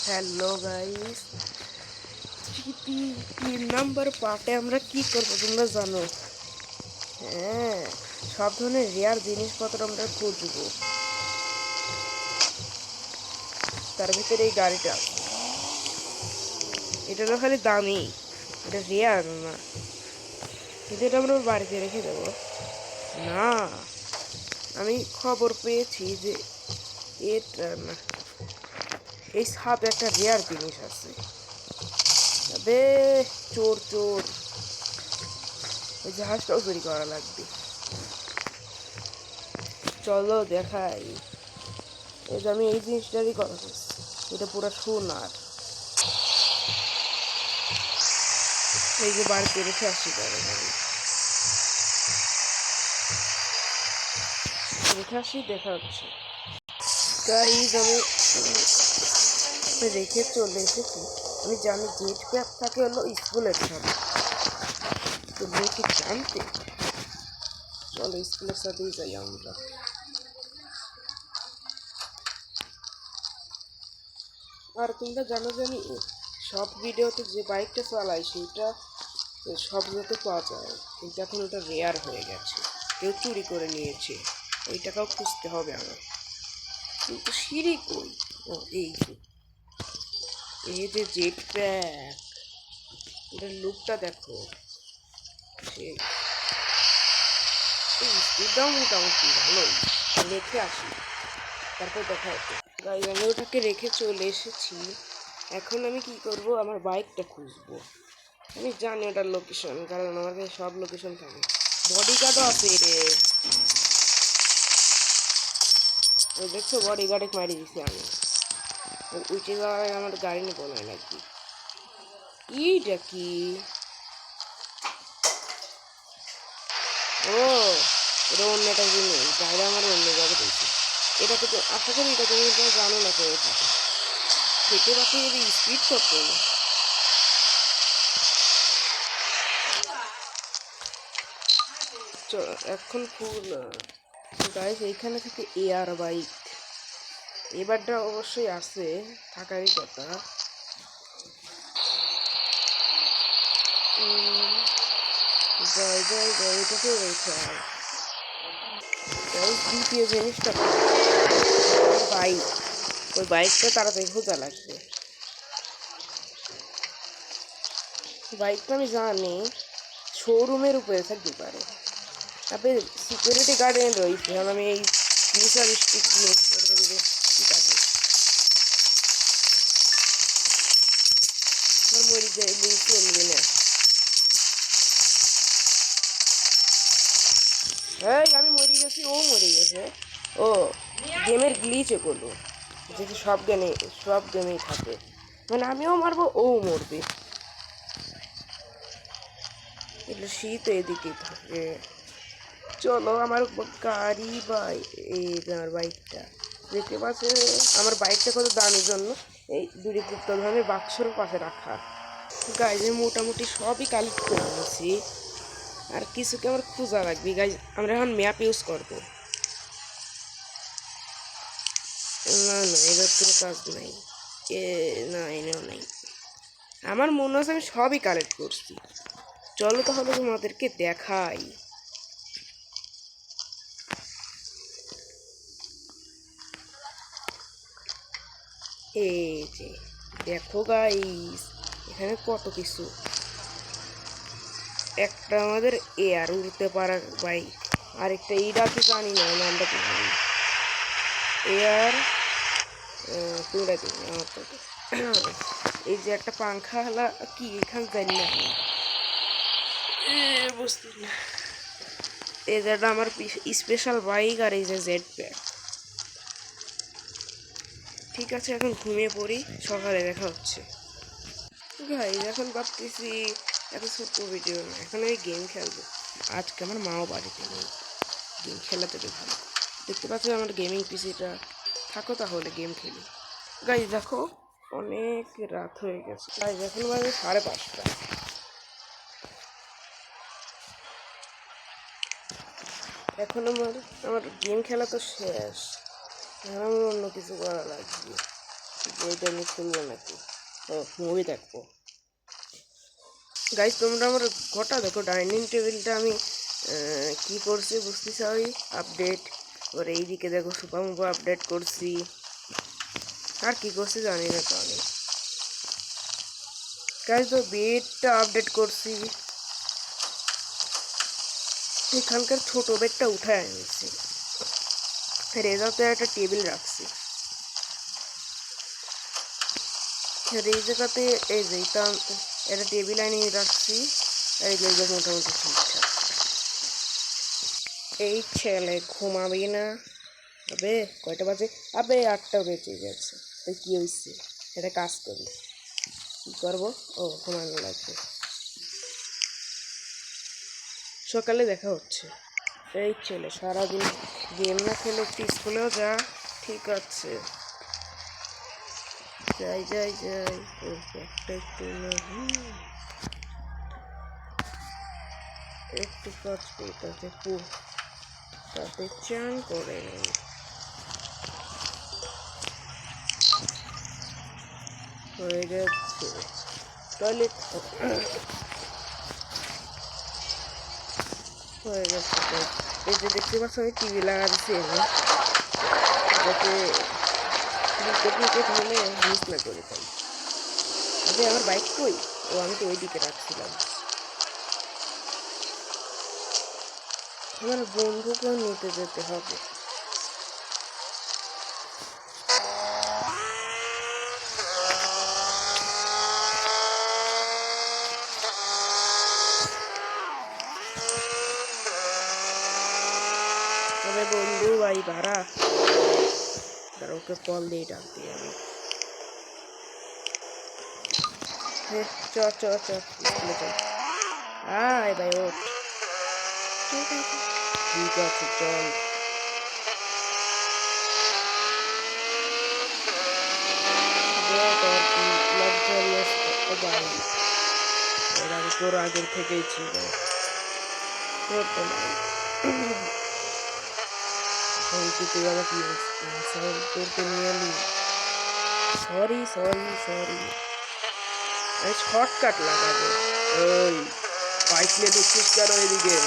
Hello guys, 3 নম্বর পার্টে আমরা কি করবো তোমরা জানো? হ্যাঁ, সব ধরনের রেয়ার জিনিসপত্র আমরা খুঁজবো। তার ভিতরে এই গাড়িটা, এটা তো খালি দামি, এটা রেয়ার না। কিন্তু এটা আমরা বাড়িতে রেখে দেবো না। আমি খবর পেয়েছি যে এটা না, এই সাথে একটা রেয়ার জিনিস আছে। আবে চোর চোর, ওই জাহাজটাও চুরি করা লাগবে। চলো দেখাই। এই যে আমি এই জিনিসটারই কথা বলছি, এটা পুরো সোনার। এই যে বাড়িতে রেখে আসি, রেখে আসি, দেখা হচ্ছে। গাইজ আমি রেখে চলে এসেছি। আমি জানি জেট প্যাক থাকে হলো স্কুলের সাথে, তোমরা কি জানতে? চলো স্কুলের সাথেই যাই আমরা। আর তোমরা জানো যে আমি সব ভিডিওতে যে বাইকটা চালাই সেটা সব জায়গাতে পাওয়া যায়, কিন্তু এখন ওটা রেয়ার হয়ে গেছে, কেউ চুরি করে নিয়েছে। ওই টাকাও খুঁজতে হবে আমার। কিন্তু সিঁড়ি কই? ও এই যে জেট প্যাক, এটার লুকটা দেখো। সেই স্পিডটাও মোটামুটি ভালোই। রেখে আসি, তারপর দেখা হচ্ছে। গাইজ আমি ওটাকে রেখে চলে এসেছি। এখন আমি কি করব, আমার বাইকটা খুঁজবো। আমি জানি ওটার লোকেশন, কারণ আমার কাছে সব লোকেশন থাকে। বডিগার্ডও আছে রে, ওই দেখছো বডিগার্ডে মারি দিছি আমি। উঠে যাওয়ার আমার গাড়ি নিয়ে বলায় লাগবে। এইটা কি? ও, এটা অন্য একটা জিনিস, গাড়িটা আমার অন্য জায়গায় পেয়েছি। এটাকে তো আশা করি এটা তুমি জানো না করে থাকে। দেখতে পাচ্ছি যদি স্পিড কত। এখন ফুল গাইস, এইখানে থেকে এয়ার বাইক, এবারটা অবশ্যই আছে, থাকারই কথা। জয় জয় জয়, এটাকে রেখে হয়। দ্বিতীয় জিনিসটা বাইক, ওই বাইকটা তাড়াতাড়ি খোঁজা লাগবে। বাইকটা আমি জানি শোরুমের উপরে থাকতে পারে। তারপরে সিকিউরিটি গার্ডেন রয়েছে, আমি এই মিসার স্টিক জিনিসপত্র দিলে ঠিক আছে। আমার মরি যায় চলবে না। এই আমি মরে গেছি, ও মরে গেছে। ও গেমের গ্লিচ এগুলো, যেহেতু সব গেমেই থাকে, মানে আমিও মারবো ও মরবে। এগুলো শীত এদিকে থাকে। চলো আমার গাড়ি বা এই আমার বাইকটা দেখতে পাচ্ছে। আমার বাইকটা কত দামের জন্য এই দুটি গুপ্তধনের বাক্সর পাশে রাখা। গাইজে মোটামুটি সবই কালেক্ট করে নিয়েছি, আর কিছুকে আমার খোঁজা লাগবে। গাইজ আমরা এখন ম্যাপ ইউজ করবো। না না, এবার কোনো কাজ নাই। না, এনেও নাই। আমার মনে হচ্ছে আমি সবই কালেক্ট করছি। চলো তাহলে তোমাদেরকে দেখাই। এই যে দেখো গাইস, এখানে কত কিছু। একটা আমাদের এয়ার উড়তে পারার বাইক, আরেকটা এইটা কি জানি না নামটা কি জানি। এয়ার তোমরা কি আমার তো এই যে একটা পাংখা হলা কি এখানে জানি না, বুঝতে না। এই যে আমার স্পেশাল বাইক, আর এই যে জেড প্যাক। ঠিক আছে, এখন ঘুমিয়ে পড়ি, সকালে দেখা হচ্ছে। গাইজ এখন ভাবতেছি এত ছোট্ট ভিডিও না, এখন আমি গেম খেলবো। আজকে আমার মাও বাড়িতে নেই, গেম খেলাতে ভালো। দেখতে পাচ্ছ আমার গেমিং পিসিটা, থাকো তাহলে গেম খেলি। গাইজ দেখো অনেক রাত হয়ে গেছে। গাইজ এখন বাজে 5:30। এখন আমার গেম খেলা তো শেষ, এখন আমার অন্য কিছু করা লাগবে। বইটা আমি খুলবো নাকি? ও মুভি দেখবো। গাইজ তোমরা আমার ঘরটা দেখো, ডাইনিং টেবিলটা আমি কি করছি বুঝতে চাই, আপডেট। ওর এইদিকে দেখো সুপার মুভি আপডেট করছি, আর কি করছি জানি না তো আমি। গাইজ তো বেডটা আপডেট করছি, এখানকার ছোট বেডটা উঠায় আনছি, রেজাতে একটা টেবিল রাখছি, এই জায়গাতে এই যে একটা টেবিল আনিয়ে রাখছি, এই যে মোটামুটি ঠিকঠাক। এই ছেলে ঘুমাবি না? আবে কয়টা বাজে? আবে 8টা বেজে গেছে, তাই কি হয়েছে? এটা কাজ করি, কি করবো? ও ঘুমানো লাগবে, সকালে দেখা হচ্ছে। এই ছেলে সারাদিন গেম না খেলে একটু স্কুলেও যা। ঠিক আছে, যাই যাই যাই। ও একটা একটু একটু কাজ করি, তাতে চান করে নেই। হয়ে গেছে টয়লেট, হয়ে গেছে। এই যে দেখতে পাচ্ছ আমি টিভি লাগা দিচ্ছি, যাতে ক্রিকেট হলে মিস না করে পাই। আরে আমার বাইক কই? ও আমি তো ওই দিকে রাখছিলাম। আমার বন্ধুকেও নিতে যেতে হবে। তবে বন্ধু ভাই ভাড়া, তারা ওকে কল দিয়ে ডাক দিই আমি। হ্যাঁ চ চ চ স্কুলে চল। আয় ভাই ওঠ। ঠিক আছে ঠিক আছে চল। লাক্সারিয়াস বাড়ি, বাড়ি তোর আগের থেকেই ছিল, তোর তো নাই। এখন কি তুই আমাকে ইনসাল্ট করতে নিয়ে এলি? সরি সরি সরি, আমি শর্টকাট লাগাবো। ওই বাইক নিয়ে ঢুকছিস কেন এদিকে?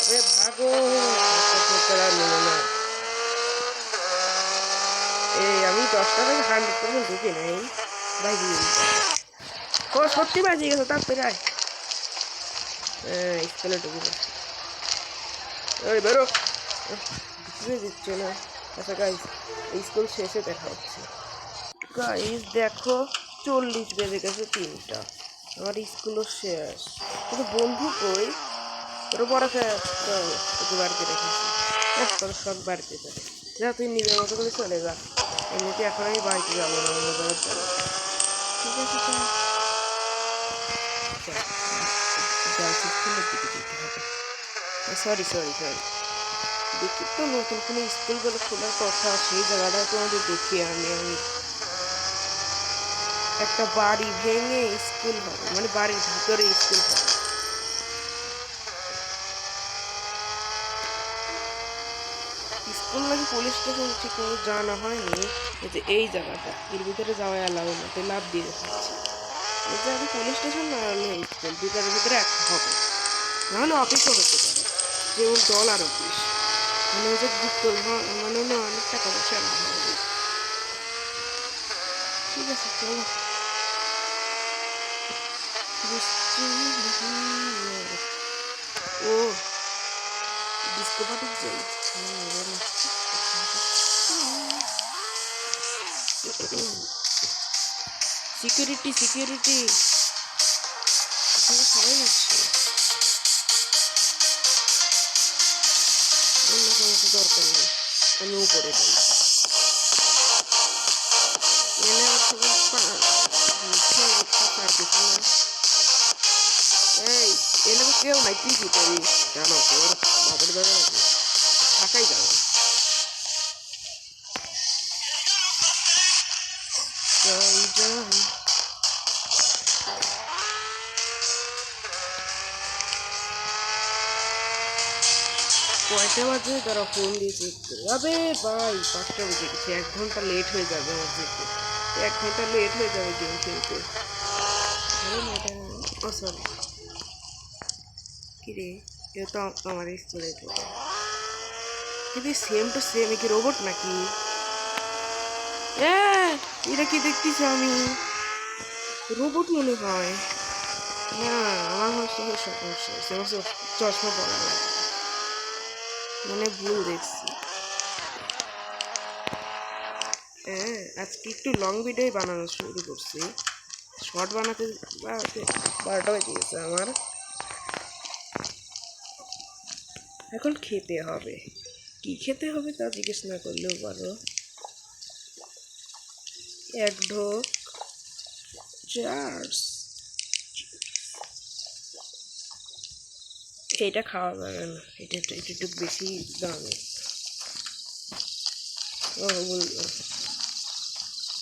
আরে ভাগো, আর নেবো না। এই আমি 10টা থেকে 100% ঢুকে নেই ভাই। ও সত্যি বাজিয়ে গেছো, তাড়াতাড়ি আয়। স্কুলে ঢুকে পড়ছি। ওই বেরো, ঢুকতে দিচ্ছে না। আচ্ছা গাইস, স্কুল শেষে দেখা হচ্ছে। গাইস দেখো 40 বেজে গেছে, 3টা, আমার স্কুলও শেষ। কিন্তু বন্ধু কই? তোর পড়াতে তোকে বাড়িতে রেখেছি, তোর সব বাড়িতে যাবে। যা তুই নিজের মতো করে চলে যা, এমনিতে এখন আমি বাড়িতে যাবো না, অন্য জায়গায় যাবো। ঠিক আছে চল, গার্লস স্কুলের দিকে যেতে হবে। সরি সরি সরি, দেখি তো নতুন কোনো স্কুলগুলো খোলার কথা, সেই জায়গাটায় তোমাদের দেখি আমি একটা বাড়ি ভেঙে স্কুল হবে, মানে বাড়ির ভিতরে স্কুল হবে। স্কুল নাকি পুলিশ স্টেশন ঠিক মতো জানা হয়নি, যে এই জায়গাটা এর ভিতরে যাওয়া এলাও না, তাই লাভ দিয়ে দেখাচ্ছি। এই যে আমি পুলিশ স্টেশন না হলে স্কুল, দুটার ভিতরে একটা হবে, নাহলে অফিসও হতে পারে, যেমন ডলার অফিস, মানে ওই যে যুক্ত, মানে না অনেক টাকা পয়সা না হবে। ঠিক আছে চলো। ও ডিস্কো পার্টি যাই। সিকিউরিটি সিকিউরিটি, সবাই যাচ্ছে, অন্য কোনো দরকার নেই, আমি উপরে যাই। এনে আর এই এনে তো কেউ নাই, তুই কি করি জানো? তোর বাবার দাদা নাকি? থাকাই যাবে। যাই যাই, কয়টা বাজে তারা ফোন দিয়ে চেক করে আবে ভাই 5টা বেজে গেছে 1 ঘন্টা লেট হয়ে যাবে আমার যেতে 1 ঘন্টা লেট হয়ে যাবে গেম খেলতে ও সরি কিরে এটা তো আমার স্কুলে পড়ে কিন্তু সেম টু সেম কি রোবট নাকি এটা কি দেখতেছি আমি রোবট মনে হয় না আমার হচ্ছে চশমা পরা লাগে মানে ভুল দেখছি হ্যাঁ আজকে একটু লং ভিডিও বানানো শুরু করছি শর্ট বানাতে 12টা বেজে গেছে আমার এখন খেতে হবে কি খেতে হবে তা জিজ্ঞেস না করলেও পারো এক ঢোক চার্স এটা খাওয়া যাবে না এটা একটু বেশি দামি ও বলবো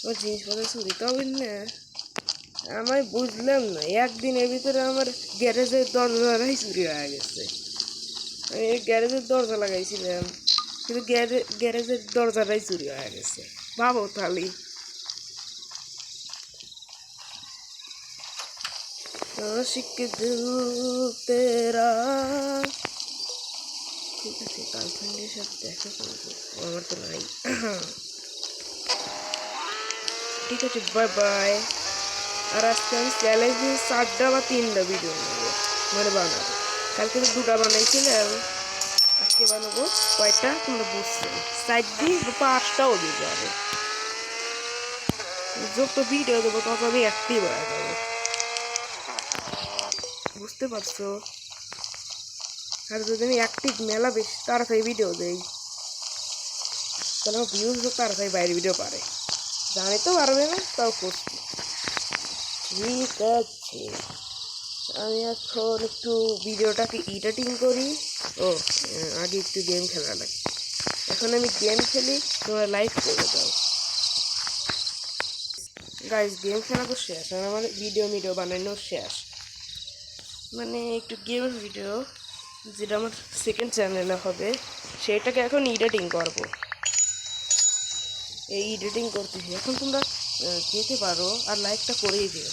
ও জিনিসপত্র চুরি তো হবে না আমি বুঝলাম না একদিনের ভিতরে আমার গ্যারেজের দরজাটাই চুরি হয়ে গেছে আমি গ্যারেজের দরজা লাগাইছিলাম কিন্তু গ্যারেজের দরজাটাই চুরি হয়ে গেছে ভাবো তাহলে আশিক দিল তেরা ঠিক আছে গার্লফ্রেন্ডের সাথে দেখা করবো আমার তো নাই ঠিক আছে বাই বাই আর আজকে আমি চ্যালেঞ্জ দিয়ে 4টা বা 3টা ভিডিও নেবো মানে বানাবো কালকে তো 2টা বানাইছিলাম আজকে বানাবো কয়টা তোমরা বুঝছো 4 দিয়ে 5টাও দিতে হবে যত ভিডিও দেবো তত আমি অ্যাক্টিভ হয়ে যাবো বুঝতে পারছো আর যদি আমি অ্যাক্টিভ মেলা বেশি তাড়াতাড়ি ভিডিও দেই তাহলে আমার ভিউজ তাড়াতাড়ি বাইরে ভিডিও পারে জানি তো পারবে না তাও করছি ঠিক আছে আমি এখন একটু ভিডিওটাকে এডিটিং করি ও আগে একটু গেম খেলা লাগে এখন আমি গেম খেলি তোমরা লাইক করে দাও গাইস গেম খেলা তো শেষ আর আমার ভিডিও বানানো শেষ মানে একটু গেমের ভিডিও যেটা আমার সেকেন্ড চ্যানেলে হবে সেটাকে এখন এডিটিং করব এই এডিটিং করতেছি এখন তোমরা যেতে পারো আর লাইকটা করেই দিও